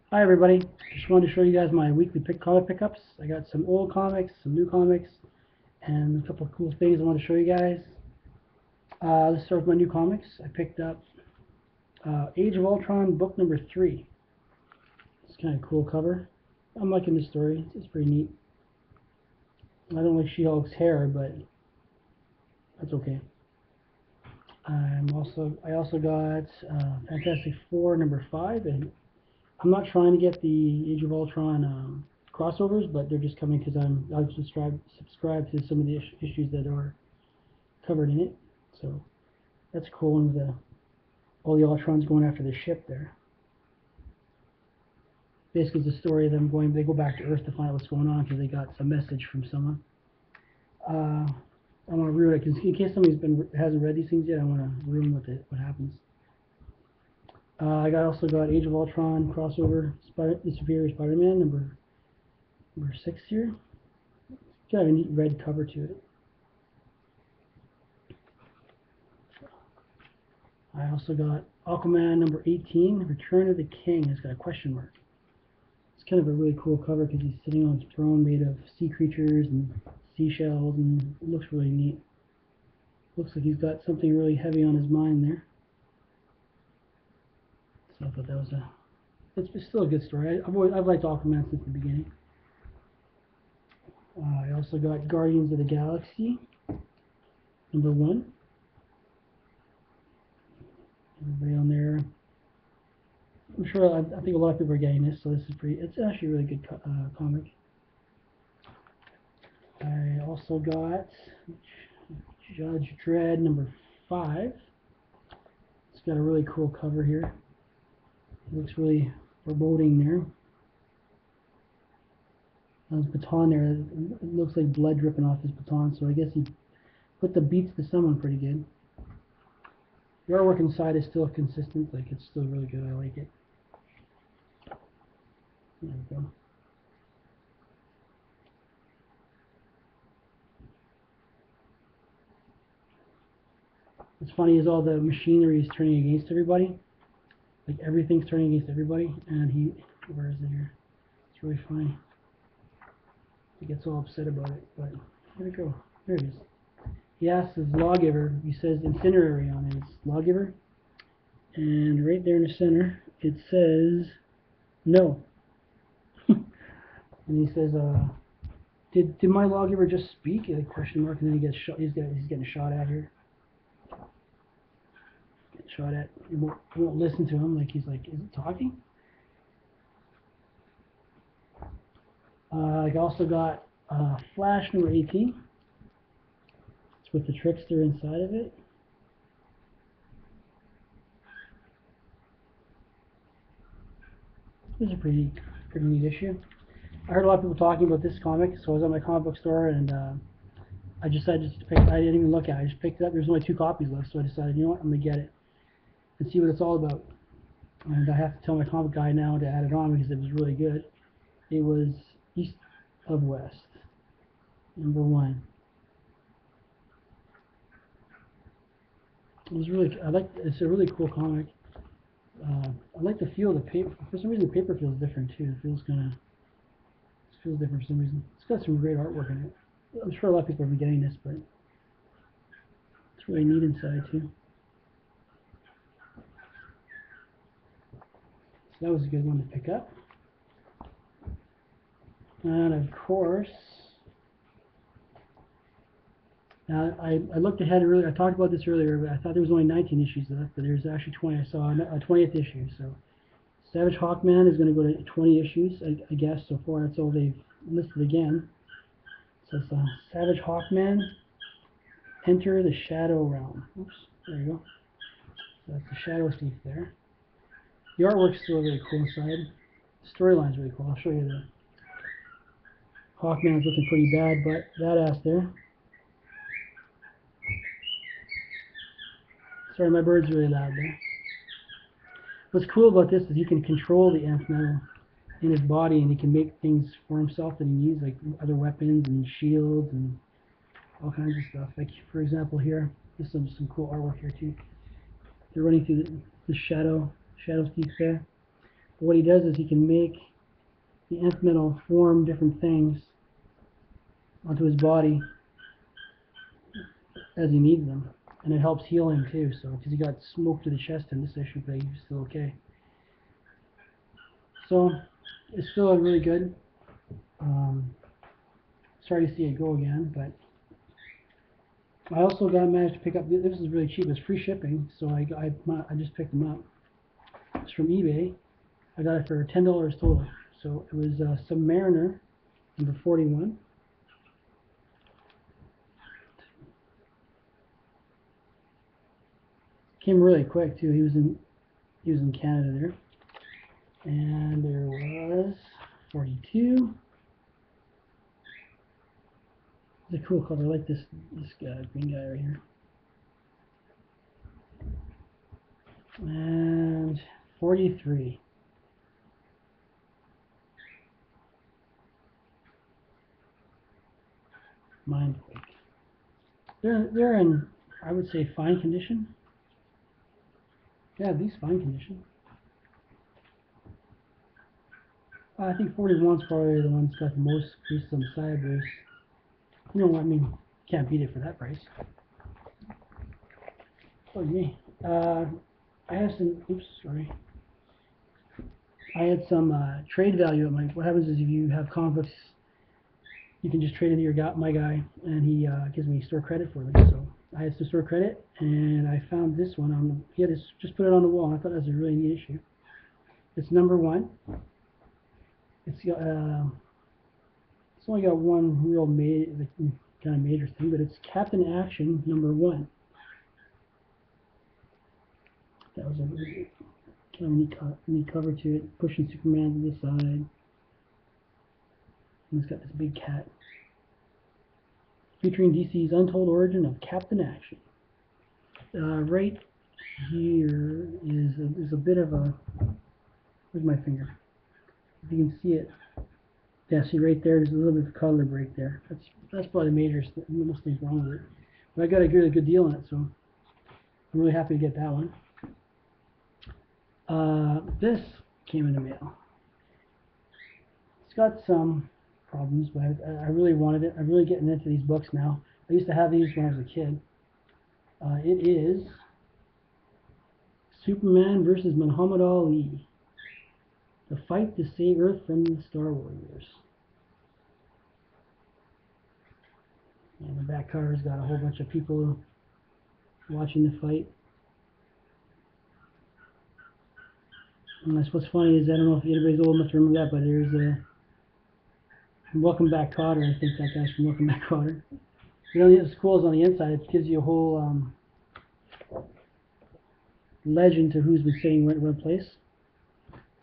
Hi everybody, just wanted to show you guys my weekly comic pickups. I got some old comics, some new comics, and a couple of cool things I want to show you guys. Let's start with my new comics. I picked up Age of Ultron book number 3. It's kind of a cool cover. I'm liking the story, it's pretty neat. I don't like She-Hulk's hair, but that's okay. I also got Fantastic Four number 5, and I'm not trying to get the Age of Ultron crossovers, but they're just coming because I've subscribed to some of the issues that are covered in it. So that's cool. And all the Ultrons going after the ship there. Basically, it's a story of them going. They go back to Earth to find out what's going on because they got some message from someone. I want to ruin it because in case somebody's hasn't read these things yet, I want to ruin what happens. I also got Age of Ultron crossover the Superior Spider-Man number 6 here. It's got a neat red cover to it. I also got Aquaman number 18, Return of the King. It's got a question mark. It's kind of a really cool cover because he's sitting on his throne made of sea creatures and seashells, and it looks really neat. Looks like he's got something really heavy on his mind there. So I thought that was it's still a good story. I've liked Aquaman since the beginning. I also got Guardians of the Galaxy number 1. Everybody on there. I'm sure I think a lot of people are getting this, so this is it's actually a really good comic. I also got Judge Dredd number 5. It's got a really cool cover here. It looks really foreboding there. On his baton there, it looks like blood dripping off his baton, so I guess he put the beats to someone pretty good. The artwork inside is still consistent, like it's still really good. I like it. There we go. What's funny is all the machinery is turning against everybody. Like everything's turning against everybody, and where is it here? It's really funny. He gets all upset about it, but where'd it go? There it is. He asks his lawgiver, he says incinerary on his lawgiver, and right there in the center it says no. And he says, did my lawgiver just speak? A question mark, and then he gets shot. He's getting shot at here. Get shot at. He won't listen to him. Like he's like, is it talking? I also got Flash number 18. It's with the Trickster inside of it. This is a pretty neat issue. I heard a lot of people talking about this comic, so I was at my comic book store and I decided just to pick. I didn't even look at it. I just picked it up. There's only 2 copies left, so I decided, you know what, I'm gonna get it and see what it's all about. And I have to tell my comic guy now to add it on because it was really good. It was East of West, number 1. It was really. It's a really cool comic. I like the feel of the paper. For some reason, the paper feels different too. It feels different for some reason. It's got some great artwork in it. I'm sure a lot of people have been getting this, but it's really neat inside too. So that was a good one to pick up. And of course, now I looked ahead earlier. I talked about this earlier, but I thought there was only 19 issues left, but there's actually 20. I saw a 20th issue. So Savage Hawkman is going to go to 20 issues, I guess. So far, that's all they've listed again. So it's Savage Hawkman, Enter the Shadow Realm. Oops, there you go. So that's the Shadow Thief there. The artwork's still really cool inside. The storyline's really cool. I'll show you the Hawkman's looking pretty bad, but badass there. Sorry, my bird's really loud there. What's cool about this is he can control the nth metal in his body, and he can make things for himself that he needs, like other weapons and shields and all kinds of stuff. Like, for example, here, there's some cool artwork here too. They're running through the shadow thief there. What he does is he can make the nth metal form different things onto his body as he needs them, and it helps heal him too. So because he got smoked to the chest in this issue, but he's still okay. So it's still really good. Sorry to see it go again, but I also managed to pick up. This is really cheap. It's free shipping, so I just picked them up. It's from eBay. I got it for $10 total. So it was Submariner number 41. Came really quick too. He was in Canada there, and there was 42. It's a cool color. I like this guy, green guy right here. And 43. Mindquake. They're in, I would say, fine condition. Yeah, these fine condition. I think 41's probably the one that's got the most grease on the side brace. You know what I mean? Can't beat it for that price. Oh me. I have some. Oops, sorry. I had some trade value at my. What happens is if you have conflicts, you can just trade into my guy, and he gives me store credit for them. So I had some store credit, and I found this one on. He had just put it on the wall. I thought that was a really neat issue. It's number 1. It's only got one real kind of major thing, but it's Captain Action number 1. That was a really kind of neat cover to it, pushing Superman to the side. And it's got this big cat. Featuring DC's Untold Origin of Captain Action. Right here is a bit of a. Where's my finger? If you can see it. Yeah, see right there's a little bit of color break there. That's probably the most things wrong with it. But I got a really good deal on it, so I'm really happy to get that one. This came in the mail. It's got some problems, but I really wanted it. I'm really getting into these books now. I used to have these when I was a kid. It is Superman versus Muhammad Ali. The fight to save Earth from the Star Warriors. And the back cover's got a whole bunch of people watching the fight. And that's what's funny is I don't know if anybody's old enough to remember that, but there's a Welcome Back Kotter. I think that guy's from Welcome Back Kotter. You know, the squirrels on the inside, it gives you a whole legend to who's been sitting in what place.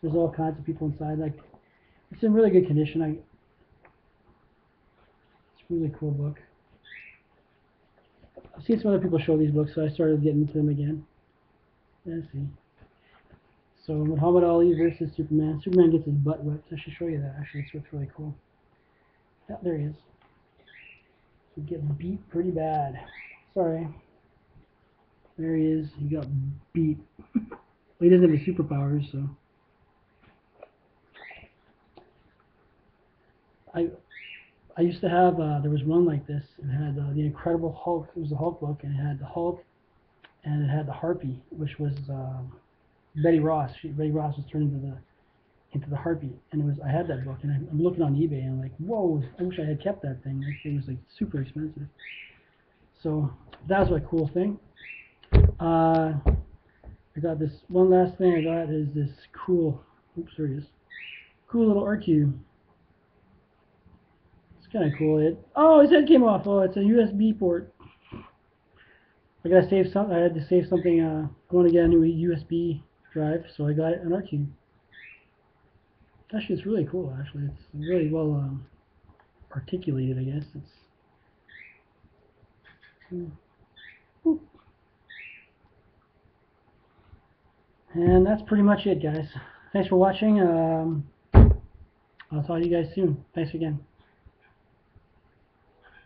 There's all kinds of people inside. Like, it's in really good condition. It's a really cool book. I've seen some other people show these books, so I started getting into them again. Let's see. So Muhammad Ali versus Superman. Superman gets his butt whipped. I should show you that. Actually, it's really cool. Yeah, there he is. He gets beat pretty bad. Sorry. There he is. He got beat. Well, he doesn't have any superpowers, so. I used to have, there was one like this. It had the Incredible Hulk. It was a Hulk book, and it had the Hulk, and it had the Harpy, which was Betty Ross. Betty Ross was turned into the Harpy, and I had that book, and I'm looking on eBay, and I'm like, whoa! I wish I had kept that thing. That thing was like super expensive. So that was a cool thing. I got this one last thing. I got is this cool. Oops, there it is. Cool little RQ. Kind of cool. Oh, his head came off. Oh, it's a USB port. I gotta save something. I had to save something. I want to get a new USB drive, so I got an RQ. Actually, it's really cool. Actually, it's really well articulated. I guess it's. And that's pretty much it, guys. Thanks for watching. I'll talk to you guys soon. Thanks again.